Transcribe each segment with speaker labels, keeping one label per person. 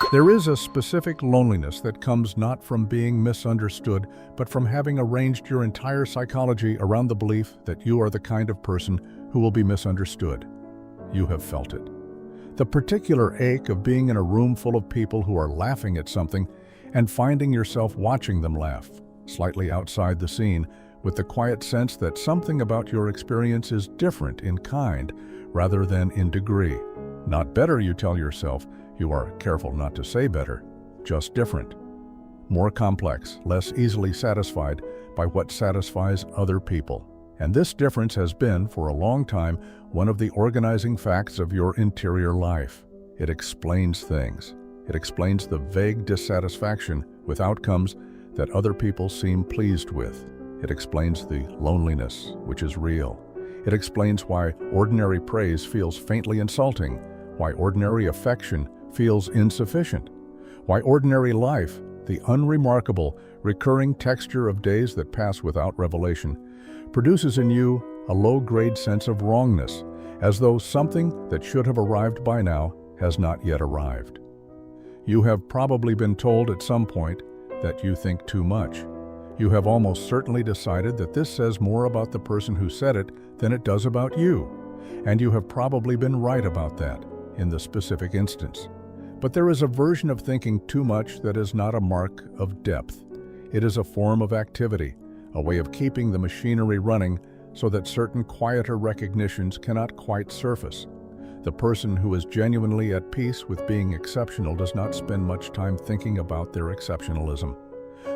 Speaker 1: There is a specific loneliness that comes not from being misunderstood, but from having arranged your entire psychology around the belief that you are the kind of person who will be misunderstood. You have felt it. The particular ache of being in a room full of people who are laughing at something and finding yourself watching them laugh, slightly outside the scene, with the quiet sense that something about your experience is different in kind rather than in degree. Not better, you tell yourself. You are careful not to say better, just different. More complex, less easily satisfied by what satisfies other people. And this difference has been, for a long time, one of the organizing facts of your interior life. It explains things. It explains the vague dissatisfaction with outcomes that other people seem pleased with. It explains the loneliness, which is real. It explains why ordinary praise feels faintly insulting, why ordinary affection feels insufficient, why ordinary life, the unremarkable, recurring texture of days that pass without revelation, produces in you a low-grade sense of wrongness, as though something that should have arrived by now has not yet arrived. You have probably been told at some point that you think too much. You have almost certainly decided that this says more about the person who said it than it does about you, and you have probably been right about that in the specific instance. But there is a version of thinking too much that is not a mark of depth. It is a form of activity, a way of keeping the machinery running so that certain quieter recognitions cannot quite surface. The person who is genuinely at peace with being exceptional does not spend much time thinking about their exceptionalism.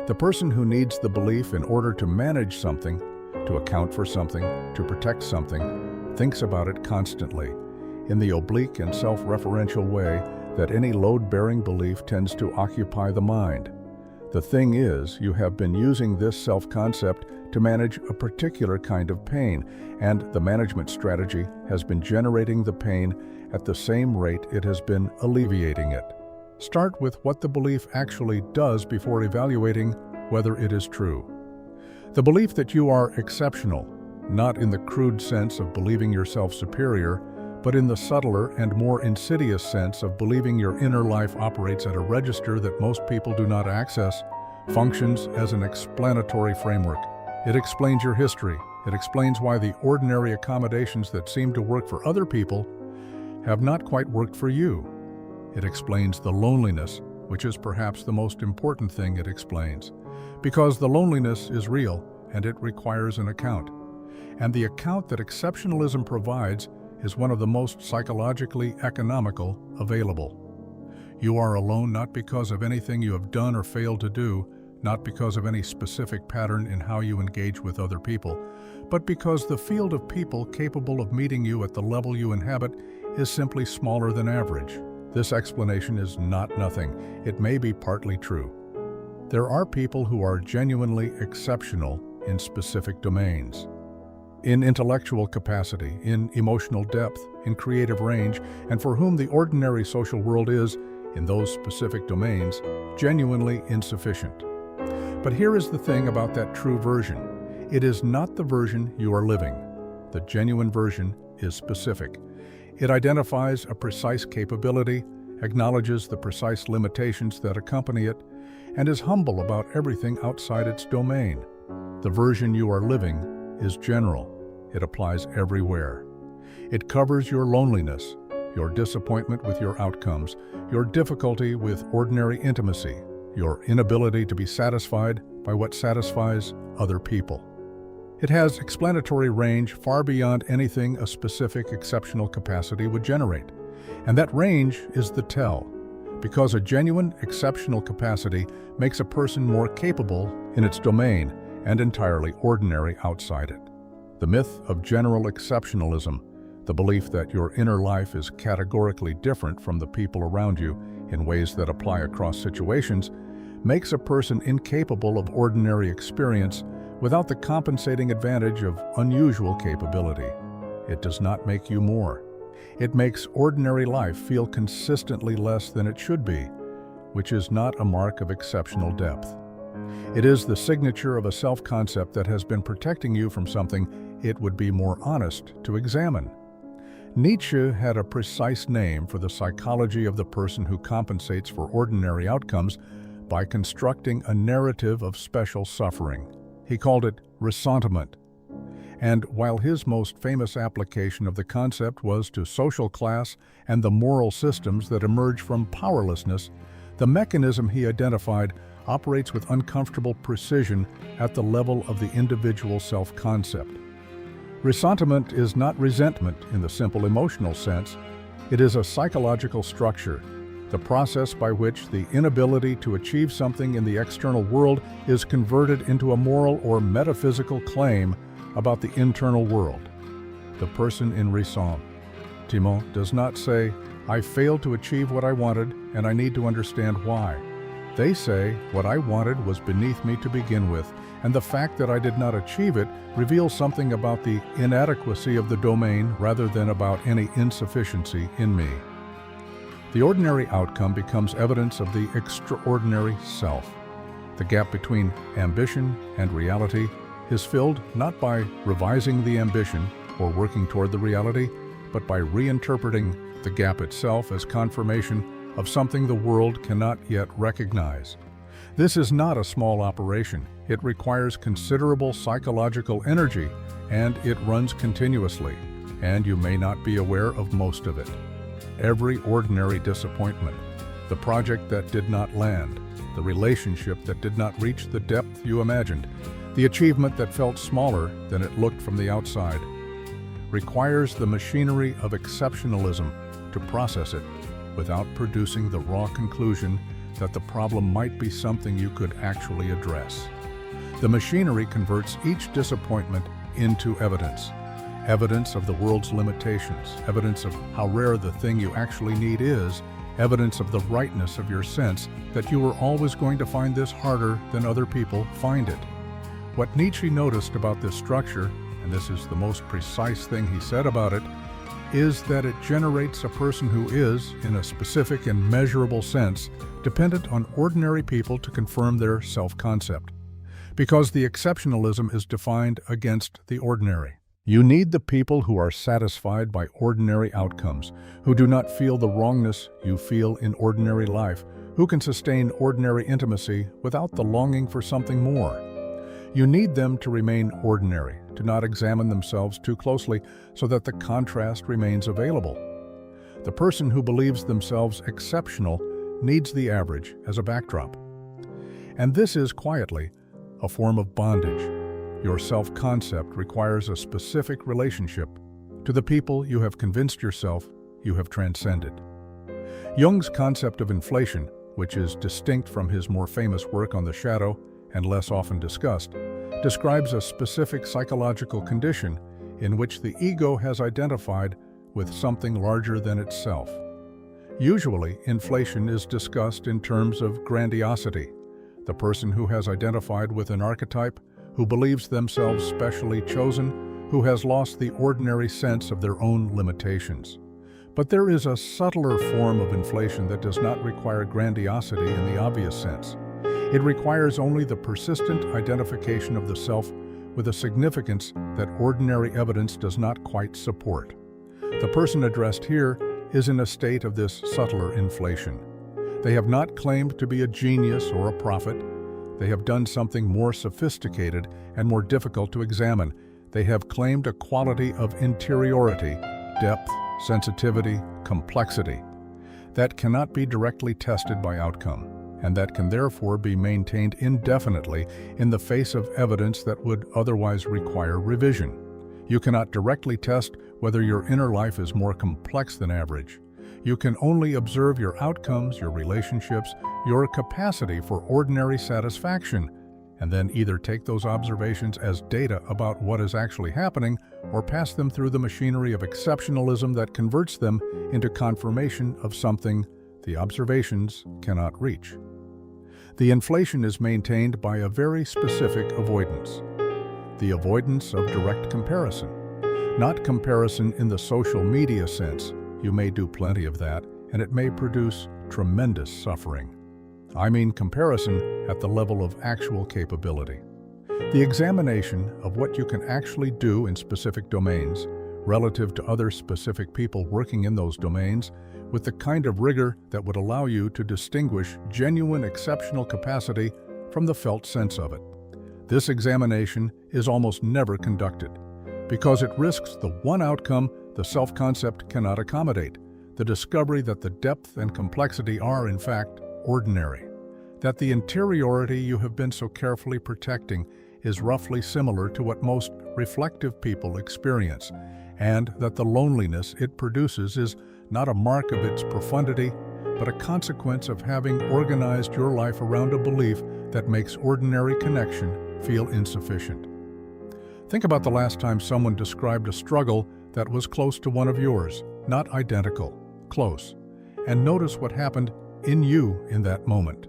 Speaker 1: The person who needs the belief in order to manage something, to account for something, to protect something, thinks about it constantly, in the oblique and self-referential way that any load-bearing belief tends to occupy the mind. The thing is, you have been using this self-concept to manage a particular kind of pain, and the management strategy has been generating the pain at the same rate it has been alleviating it. Start with what the belief actually does before evaluating whether it is true. The belief that you are exceptional, not in the crude sense of believing yourself superior, but in the subtler and more insidious sense of believing your inner life operates at a register that most people do not access, functions as an explanatory framework. It explains your history. It explains why the ordinary accommodations that seem to work for other people have not quite worked for you. It explains the loneliness, which is perhaps the most important thing it explains, because the loneliness is real and it requires an account. And the account that exceptionalism provides is one of the most psychologically economical available. You are alone not because of anything you have done or failed to do, not because of any specific pattern in how you engage with other people, but because the field of people capable of meeting you at the level you inhabit is simply smaller than average. This explanation is not nothing. It may be partly true. There are people who are genuinely exceptional in specific domains. In intellectual capacity, in emotional depth, in creative range, and for whom the ordinary social world is, in those specific domains, genuinely insufficient. But here is the thing about that true version. It is not the version you are living. The genuine version is specific. It identifies a precise capability, acknowledges the precise limitations that accompany it, and is humble about everything outside its domain. The version you are living is general. It applies everywhere. It covers your loneliness, your disappointment with your outcomes, your difficulty with ordinary intimacy, your inability to be satisfied by what satisfies other people. It has explanatory range far beyond anything a specific exceptional capacity would generate. And that range is the tell, because a genuine exceptional capacity makes a person more capable in its domain and entirely ordinary outside it. The myth of general exceptionalism, the belief that your inner life is categorically different from the people around you in ways that apply across situations, makes a person incapable of ordinary experience without the compensating advantage of unusual capability. It does not make you more. It makes ordinary life feel consistently less than it should be, which is not a mark of exceptional depth. It is the signature of a self-concept that has been protecting you from something it would be more honest to examine. Nietzsche had a precise name for the psychology of the person who compensates for ordinary outcomes by constructing a narrative of special suffering. He called it ressentiment. And while his most famous application of the concept was to social class and the moral systems that emerge from powerlessness, the mechanism he identified operates with uncomfortable precision at the level of the individual self-concept. Ressentiment is not resentment in the simple emotional sense. It is a psychological structure, the process by which the inability to achieve something in the external world is converted into a moral or metaphysical claim about the internal world. The person in ressentiment does not say, "I failed to achieve what I wanted and I need to understand why." They say, "What I wanted was beneath me to begin with, and the fact that I did not achieve it reveals something about the inadequacy of the domain rather than about any insufficiency in me." The ordinary outcome becomes evidence of the extraordinary self. The gap between ambition and reality is filled not by revising the ambition or working toward the reality, but by reinterpreting the gap itself as confirmation of something the world cannot yet recognize. This is not a small operation. It requires considerable psychological energy, and it runs continuously, and you may not be aware of most of it. Every ordinary disappointment, the project that did not land, the relationship that did not reach the depth you imagined, the achievement that felt smaller than it looked from the outside, requires the machinery of exceptionalism to process it without producing the raw conclusion that the problem might be something you could actually address. The machinery converts each disappointment into evidence. Evidence of the world's limitations, evidence of how rare the thing you actually need is, evidence of the rightness of your sense that you were always going to find this harder than other people find it. What Nietzsche noticed about this structure, and this is the most precise thing he said about it, is that it generates a person who is, in a specific and measurable sense, dependent on ordinary people to confirm their self-concept. Because the exceptionalism is defined against the ordinary. You need the people who are satisfied by ordinary outcomes, who do not feel the wrongness you feel in ordinary life, who can sustain ordinary intimacy without the longing for something more. You need them to remain ordinary, to not examine themselves too closely so that the contrast remains available. The person who believes themselves exceptional needs the average as a backdrop. And this is, quietly, a form of bondage. Your self-concept requires a specific relationship to the people you have convinced yourself you have transcended. Jung's concept of inflation, which is distinct from his more famous work on the shadow and less often discussed, describes a specific psychological condition in which the ego has identified with something larger than itself. Usually, inflation is discussed in terms of grandiosity. The person who has identified with an archetype, who believes themselves specially chosen, who has lost the ordinary sense of their own limitations. But there is a subtler form of inflation that does not require grandiosity in the obvious sense. It requires only the persistent identification of the self with a significance that ordinary evidence does not quite support. The person addressed here is in a state of this subtler inflation. They have not claimed to be a genius or a prophet. They have done something more sophisticated and more difficult to examine. They have claimed a quality of interiority, depth, sensitivity, complexity, that cannot be directly tested by outcome, and that can therefore be maintained indefinitely in the face of evidence that would otherwise require revision. You cannot directly test whether your inner life is more complex than average. You can only observe your outcomes, your relationships, your capacity for ordinary satisfaction, and then either take those observations as data about what is actually happening or pass them through the machinery of exceptionalism that converts them into confirmation of something the observations cannot reach. The inflation is maintained by a very specific avoidance. The avoidance of direct comparison. Not comparison in the social media sense. You may do plenty of that, and it may produce tremendous suffering. I mean comparison at the level of actual capability. The examination of what you can actually do in specific domains, relative to other specific people working in those domains, with the kind of rigor that would allow you to distinguish genuine exceptional capacity from the felt sense of it. This examination is almost never conducted, because it risks the one outcome the self-concept cannot accommodate, the discovery that the depth and complexity are, in fact, ordinary, that the interiority you have been so carefully protecting is roughly similar to what most reflective people experience, and that the loneliness it produces is not a mark of its profundity, but a consequence of having organized your life around a belief that makes ordinary connection feel insufficient. Think about the last time someone described a struggle that was close to one of yours, not identical, close, and notice what happened in you in that moment.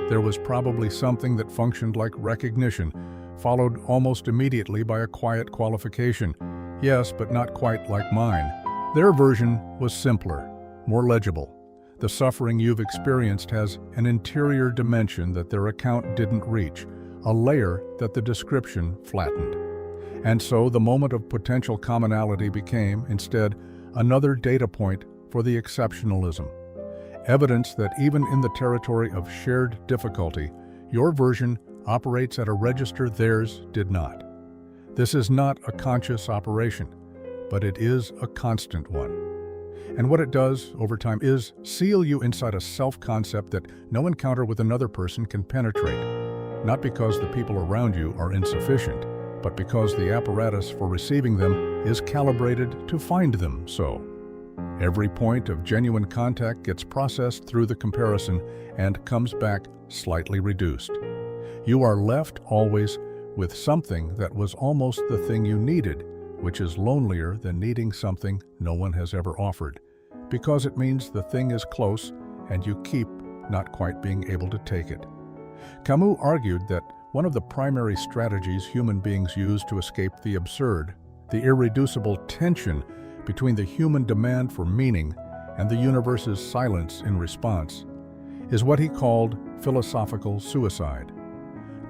Speaker 1: There was probably something that functioned like recognition, followed almost immediately by a quiet qualification. Yes, but not quite like mine. Their version was simpler, more legible. The suffering you've experienced has an interior dimension that their account didn't reach, a layer that the description flattened. And so the moment of potential commonality became, instead, another data point for the exceptionalism. Evidence that even in the territory of shared difficulty, your version operates at a register theirs did not. This is not a conscious operation, but it is a constant one. And what it does over time is seal you inside a self-concept that no encounter with another person can penetrate, not because the people around you are insufficient, but because the apparatus for receiving them is calibrated to find them so. Every point of genuine contact gets processed through the comparison and comes back slightly reduced. You are left always with something that was almost the thing you needed, which is lonelier than needing something no one has ever offered, because it means the thing is close and you keep not quite being able to take it. Camus argued that one of the primary strategies human beings use to escape the absurd, the irreducible tension between the human demand for meaning and the universe's silence in response, is what he called philosophical suicide.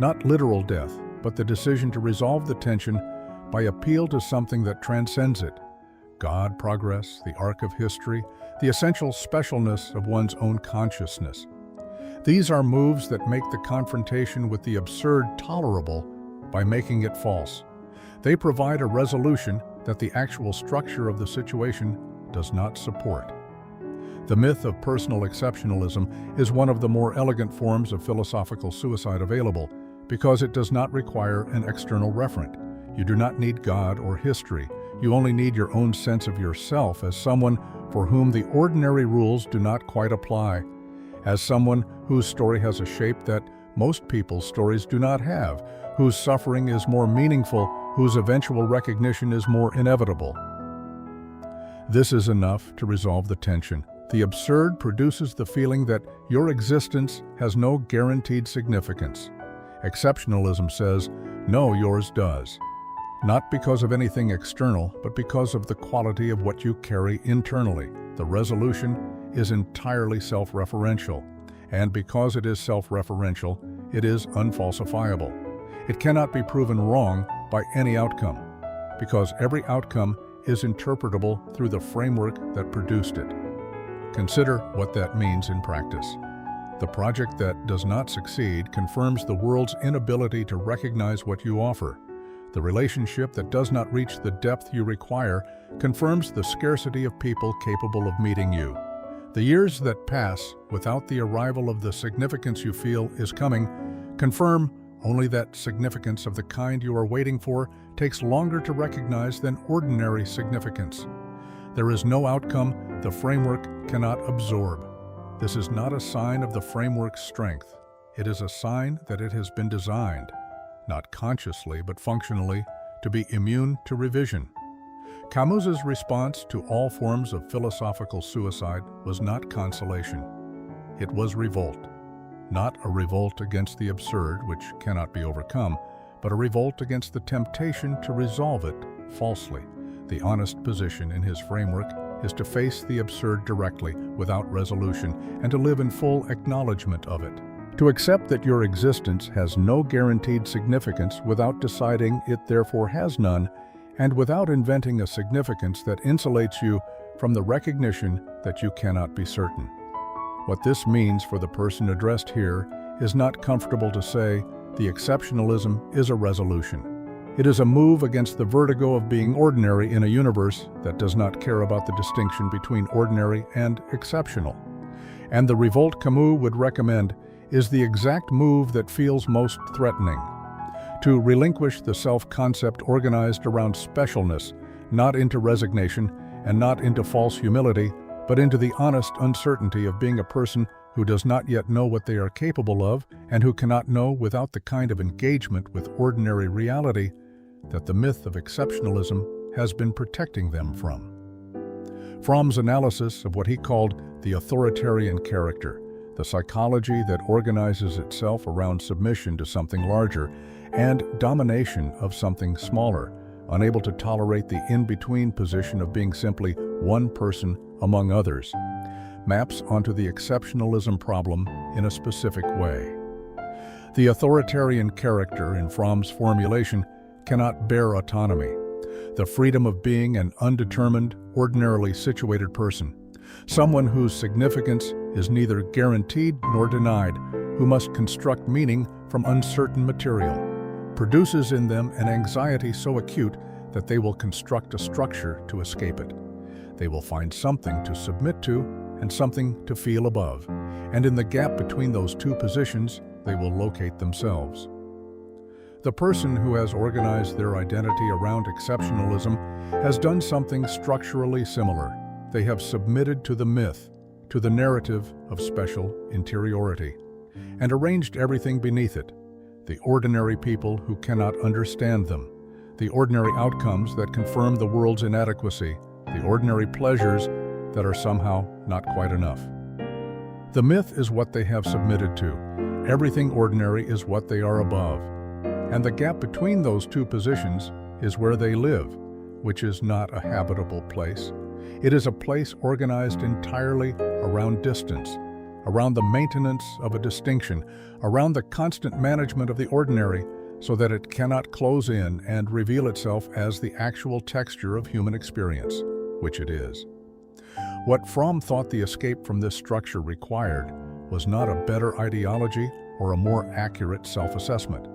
Speaker 1: Not literal death, but the decision to resolve the tension by appeal to something that transcends it: God, progress, the arc of history, the essential specialness of one's own consciousness. These are moves that make the confrontation with the absurd tolerable by making it false. They provide a resolution that the actual structure of the situation does not support. The myth of personal exceptionalism is one of the more elegant forms of philosophical suicide available, because it does not require an external referent. You do not need God or history. You only need your own sense of yourself as someone for whom the ordinary rules do not quite apply, as someone whose story has a shape that most people's stories do not have, whose suffering is more meaningful, whose eventual recognition is more inevitable. This is enough to resolve the tension. The absurd produces the feeling that your existence has no guaranteed significance. Exceptionalism says, no, yours does. Not because of anything external, but because of the quality of what you carry internally. The resolution is entirely self-referential, and because it is self-referential, it is unfalsifiable. It cannot be proven wrong by any outcome, because every outcome is interpretable through the framework that produced it. Consider what that means in practice. The project that does not succeed confirms the world's inability to recognize what you offer. The relationship that does not reach the depth you require confirms the scarcity of people capable of meeting you. The years that pass without the arrival of the significance you feel is coming confirm only that significance of the kind you are waiting for takes longer to recognize than ordinary significance. There is no outcome the framework cannot absorb. This is not a sign of the framework's strength. It is a sign that it has been designed, not consciously but functionally, to be immune to revision. Camus's response to all forms of philosophical suicide was not consolation. It was revolt. Not a revolt against the absurd, which cannot be overcome, but a revolt against the temptation to resolve it falsely. The honest position in his framework is to face the absurd directly, without resolution, and to live in full acknowledgement of it. To accept that your existence has no guaranteed significance without deciding it therefore has none, and without inventing a significance that insulates you from the recognition that you cannot be certain. What this means for the person addressed here is not comfortable to say. The exceptionalism is a resolution. It is a move against the vertigo of being ordinary in a universe that does not care about the distinction between ordinary and exceptional. And the revolt Camus would recommend is the exact move that feels most threatening. To relinquish the self-concept organized around specialness, not into resignation and not into false humility, but into the honest uncertainty of being a person who does not yet know what they are capable of and who cannot know without the kind of engagement with ordinary reality that the myth of exceptionalism has been protecting them from. Fromm's analysis of what he called the authoritarian character, the psychology that organizes itself around submission to something larger and domination of something smaller, unable to tolerate the in-between position of being simply one person among others, maps onto the exceptionalism problem in a specific way. The authoritarian character, in Fromm's formulation, cannot bear autonomy, the freedom of being an undetermined, ordinarily situated person, someone whose significance is neither guaranteed nor denied, who must construct meaning from uncertain material, produces in them an anxiety so acute that they will construct a structure to escape it. They will find something to submit to and something to feel above, and in the gap between those two positions, they will locate themselves. The person who has organized their identity around exceptionalism has done something structurally similar. They have submitted to the myth, to the narrative of special interiority, and arranged everything beneath it, the ordinary people who cannot understand them, the ordinary outcomes that confirm the world's inadequacy, the ordinary pleasures that are somehow not quite enough. The myth is what they have submitted to. Everything ordinary is what they are above. And the gap between those two positions is where they live, which is not a habitable place. It is a place organized entirely around distance, around the maintenance of a distinction, around the constant management of the ordinary, so that it cannot close in and reveal itself as the actual texture of human experience, which it is. What Fromm thought the escape from this structure required was not a better ideology or a more accurate self-assessment.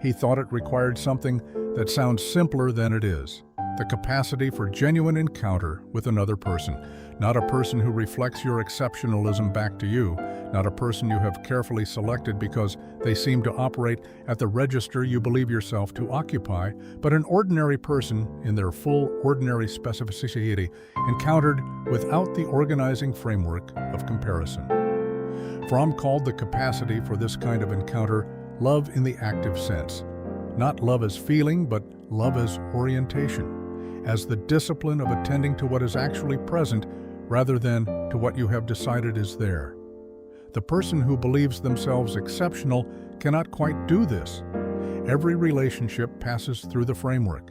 Speaker 1: He thought it required something that sounds simpler than it is, the capacity for genuine encounter with another person, not a person who reflects your exceptionalism back to you, not a person you have carefully selected because they seem to operate at the register you believe yourself to occupy, but an ordinary person in their full ordinary specificity, encountered without the organizing framework of comparison. Fromm called the capacity for this kind of encounter love in the active sense, not love as feeling, but love as orientation, as the discipline of attending to what is actually present rather than to what you have decided is there. The person who believes themselves exceptional cannot quite do this. Every relationship passes through the framework.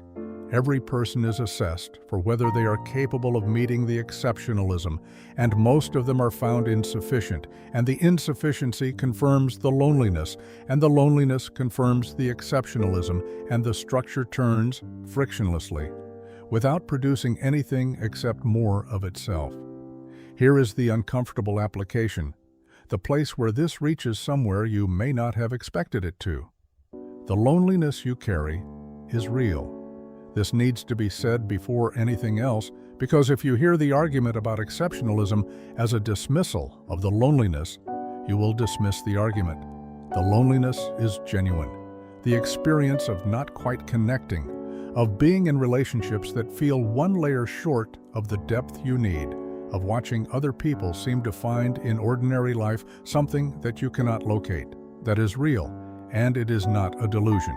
Speaker 1: Every person is assessed for whether they are capable of meeting the exceptionalism, and most of them are found insufficient, and the insufficiency confirms the loneliness, and the loneliness confirms the exceptionalism, and the structure turns frictionlessly, without producing anything except more of itself. Here is the uncomfortable application, the place where this reaches somewhere you may not have expected it to. The loneliness you carry is real. This needs to be said before anything else, because if you hear the argument about exceptionalism as a dismissal of the loneliness, you will dismiss the argument. The loneliness is genuine. The experience of not quite connecting, of being in relationships that feel one layer short of the depth you need, of watching other people seem to find in ordinary life something that you cannot locate, that is real, and it is not a delusion.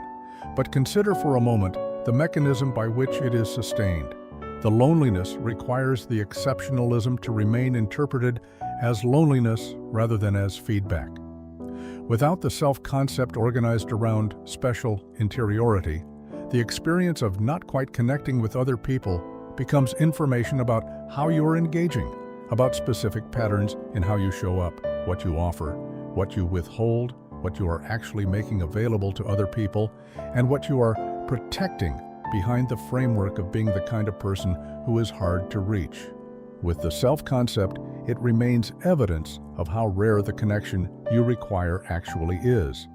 Speaker 1: But consider for a moment the mechanism by which it is sustained. The loneliness requires the exceptionalism to remain interpreted as loneliness rather than as feedback. Without the self-concept organized around special interiority, the experience of not quite connecting with other people becomes information about how you are engaging, about specific patterns in how you show up, what you offer, what you withhold, what you are actually making available to other people, and what you are protecting behind the framework of being the kind of person who is hard to reach. With the self-concept, it remains evidence of how rare the connection you require actually is.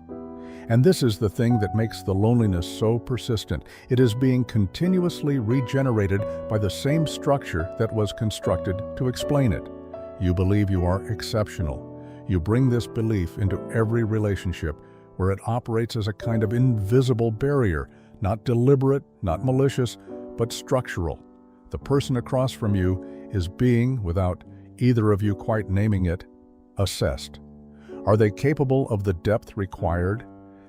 Speaker 1: And this is the thing that makes the loneliness so persistent. It is being continuously regenerated by the same structure that was constructed to explain it. You believe you are exceptional. You bring this belief into every relationship, where it operates as a kind of invisible barrier, not deliberate, not malicious, but structural. The person across from you is being, without either of you quite naming it, assessed. Are they capable of the depth required?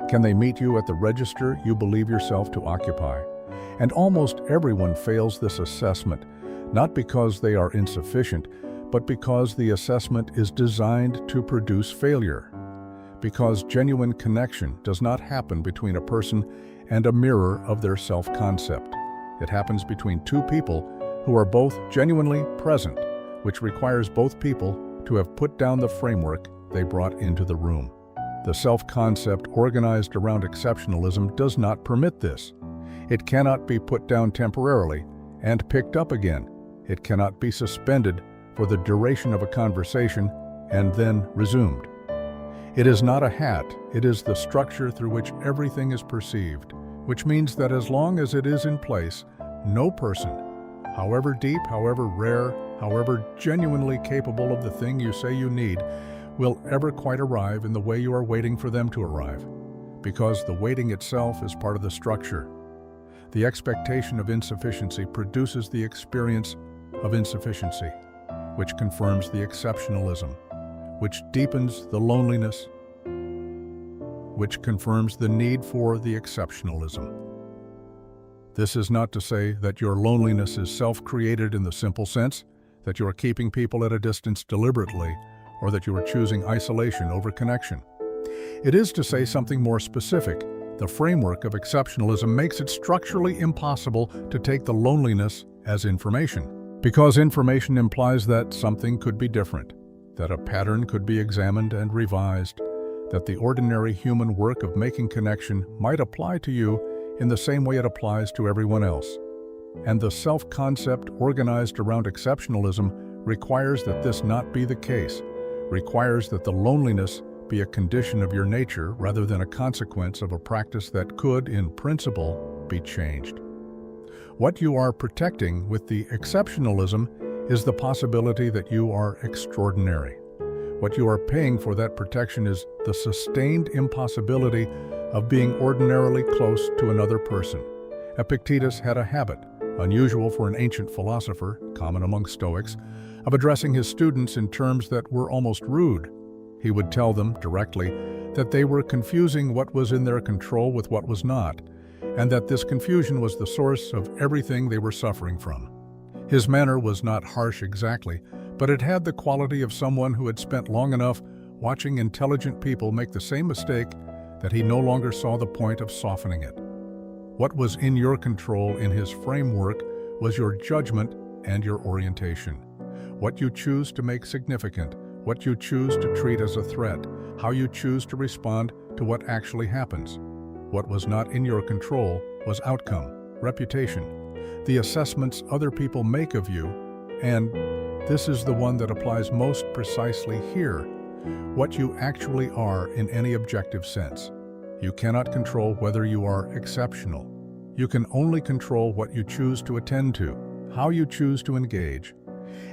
Speaker 1: Can they meet you at the register you believe yourself to occupy? And almost everyone fails this assessment, not because they are insufficient, but because the assessment is designed to produce failure. Because genuine connection does not happen between a person and a mirror of their self-concept. It happens between two people who are both genuinely present, which requires both people to have put down the framework they brought into the room. The self-concept organized around exceptionalism does not permit this. It cannot be put down temporarily and picked up again. It cannot be suspended for the duration of a conversation and then resumed. It is not a hat, it is the structure through which everything is perceived, which means that as long as it is in place, no person, however deep, however rare, however genuinely capable of the thing you say you need, will ever quite arrive in the way you are waiting for them to arrive, because the waiting itself is part of the structure. The expectation of insufficiency produces the experience of insufficiency, which confirms the exceptionalism, which deepens the loneliness, which confirms the need for the exceptionalism. This is not to say that your loneliness is self-created in the simple sense that you are keeping people at a distance deliberately, or that you are choosing isolation over connection. It is to say something more specific. The framework of exceptionalism makes it structurally impossible to take the loneliness as information, because information implies that something could be different, that a pattern could be examined and revised, that the ordinary human work of making connection might apply to you in the same way it applies to everyone else. And the self-concept organized around exceptionalism requires that this not be the case, requires that the loneliness be a condition of your nature rather than a consequence of a practice that could, in principle, be changed. What you are protecting with the exceptionalism is the possibility that you are extraordinary. What you are paying for that protection is the sustained impossibility of being ordinarily close to another person. Epictetus had a habit, unusual for an ancient philosopher, common among Stoics, of addressing his students in terms that were almost rude. He would tell them directly that they were confusing what was in their control with what was not, and that this confusion was the source of everything they were suffering from. His manner was not harsh exactly, but it had the quality of someone who had spent long enough watching intelligent people make the same mistake that he no longer saw the point of softening it. What was in your control in his framework was your judgment and your orientation. What you choose to make significant, what you choose to treat as a threat, how you choose to respond to what actually happens. What was not in your control was outcome, reputation, the assessments other people make of you, and this is the one that applies most precisely here, what you actually are in any objective sense. You cannot control whether you are exceptional. You can only control what you choose to attend to, how you choose to engage,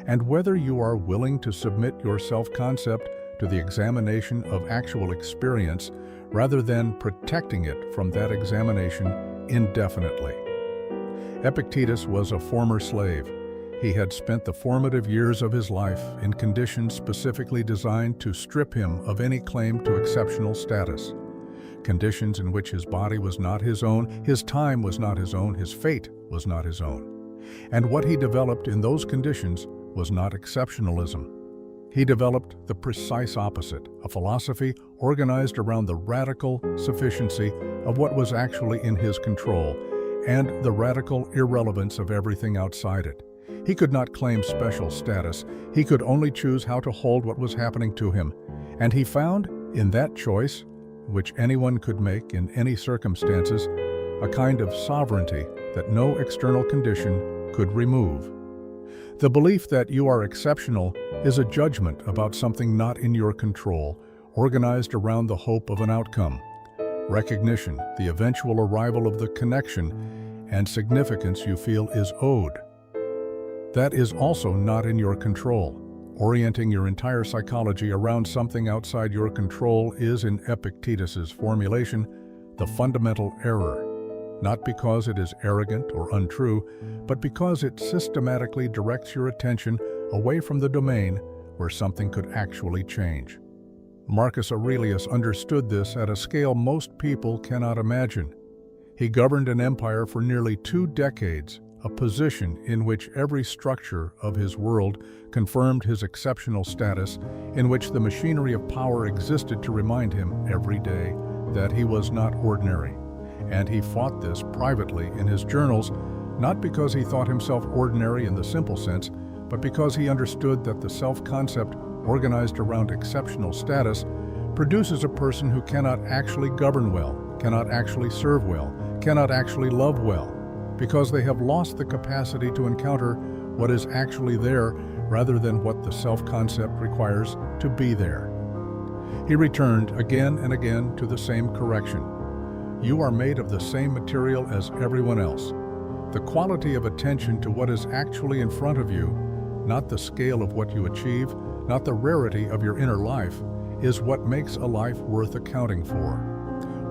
Speaker 1: and whether you are willing to submit your self-concept to the examination of actual experience rather than protecting it from that examination indefinitely. Epictetus was a former slave. He had spent the formative years of his life in conditions specifically designed to strip him of any claim to exceptional status. Conditions in which his body was not his own, his time was not his own, his fate was not his own. And what he developed in those conditions was not exceptionalism. He developed the precise opposite, a philosophy organized around the radical sufficiency of what was actually in his control and the radical irrelevance of everything outside it. He could not claim special status. He could only choose how to hold what was happening to him. And he found, in that choice, which anyone could make in any circumstances, a kind of sovereignty that no external condition could remove. The belief that you are exceptional is a judgment about something not in your control, organized around the hope of an outcome. Recognition, the eventual arrival of the connection and significance you feel is owed. That is also not in your control. Orienting your entire psychology around something outside your control is, in Epictetus's formulation, the fundamental error, not because it is arrogant or untrue, but because it systematically directs your attention away from the domain where something could actually change. Marcus Aurelius understood this at a scale most people cannot imagine. He governed an empire for nearly 2 decades, a position in which every structure of his world confirmed his exceptional status, in which the machinery of power existed to remind him every day that he was not ordinary. And he fought this privately in his journals, not because he thought himself ordinary in the simple sense, but because he understood that the self-concept organized around exceptional status produces a person who cannot actually govern well, cannot actually serve well, cannot actually love well, because they have lost the capacity to encounter what is actually there rather than what the self-concept requires to be there. He returned again and again to the same correction. You are made of the same material as everyone else. The quality of attention to what is actually in front of you, not the scale of what you achieve, not the rarity of your inner life, is what makes a life worth accounting for.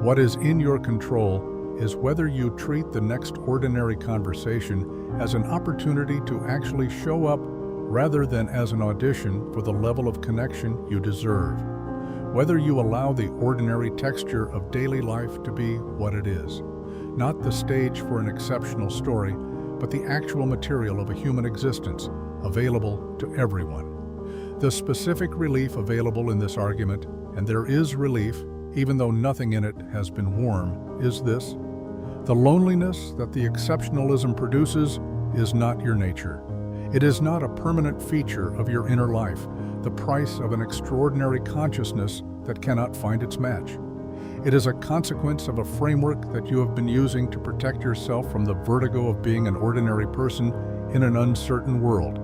Speaker 1: What is in your control is whether you treat the next ordinary conversation as an opportunity to actually show up rather than as an audition for the level of connection you deserve. Whether you allow the ordinary texture of daily life to be what it is, not the stage for an exceptional story, but the actual material of a human existence, available to everyone. The specific relief available in this argument, and there is relief, even though nothing in it has been warm, is this: the loneliness that the exceptionalism produces is not your nature. It is not a permanent feature of your inner life, the price of an extraordinary consciousness that cannot find its match. It is a consequence of a framework that you have been using to protect yourself from the vertigo of being an ordinary person in an uncertain world,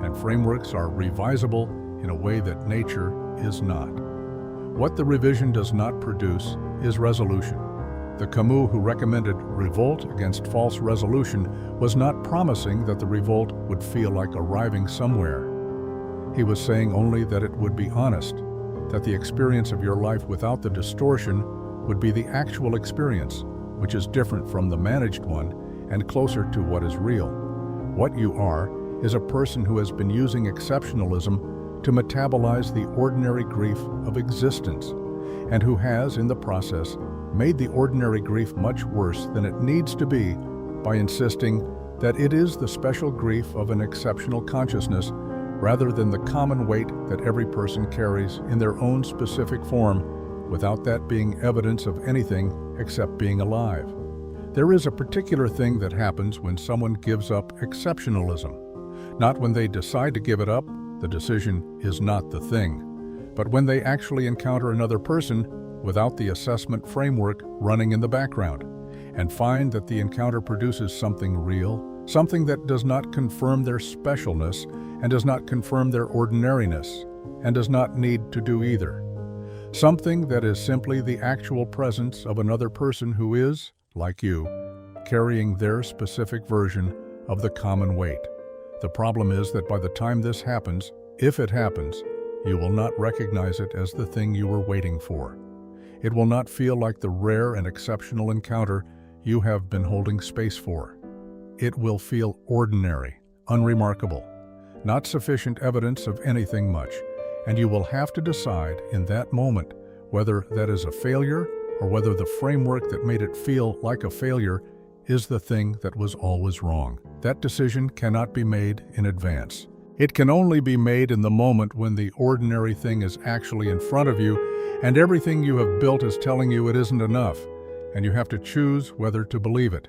Speaker 1: and frameworks are revisable in a way that nature is not. What the revision does not produce is resolution. The Camus who recommended revolt against false resolution was not promising that the revolt would feel like arriving somewhere. He was saying only that it would be honest, that the experience of your life without the distortion would be the actual experience, which is different from the managed one and closer to what is real. What you are is a person who has been using exceptionalism to metabolize the ordinary grief of existence, and who has, in the process, made the ordinary grief much worse than it needs to be by insisting that it is the special grief of an exceptional consciousness rather than the common weight that every person carries in their own specific form, without that being evidence of anything except being alive. There is a particular thing that happens when someone gives up exceptionalism. Not when they decide to give it up, the decision is not the thing, but when they actually encounter another person without the assessment framework running in the background, and find that the encounter produces something real, something that does not confirm their specialness and does not confirm their ordinariness, and does not need to do either. Something that is simply the actual presence of another person who is, like you, carrying their specific version of the common weight. The problem is that by the time this happens, if it happens, you will not recognize it as the thing you were waiting for. It will not feel like the rare and exceptional encounter you have been holding space for. It will feel ordinary, unremarkable, not sufficient evidence of anything much, and you will have to decide in that moment whether that is a failure or whether the framework that made it feel like a failure is the thing that was always wrong. That decision cannot be made in advance. It can only be made in the moment when the ordinary thing is actually in front of you and everything you have built is telling you it isn't enough, and you have to choose whether to believe it.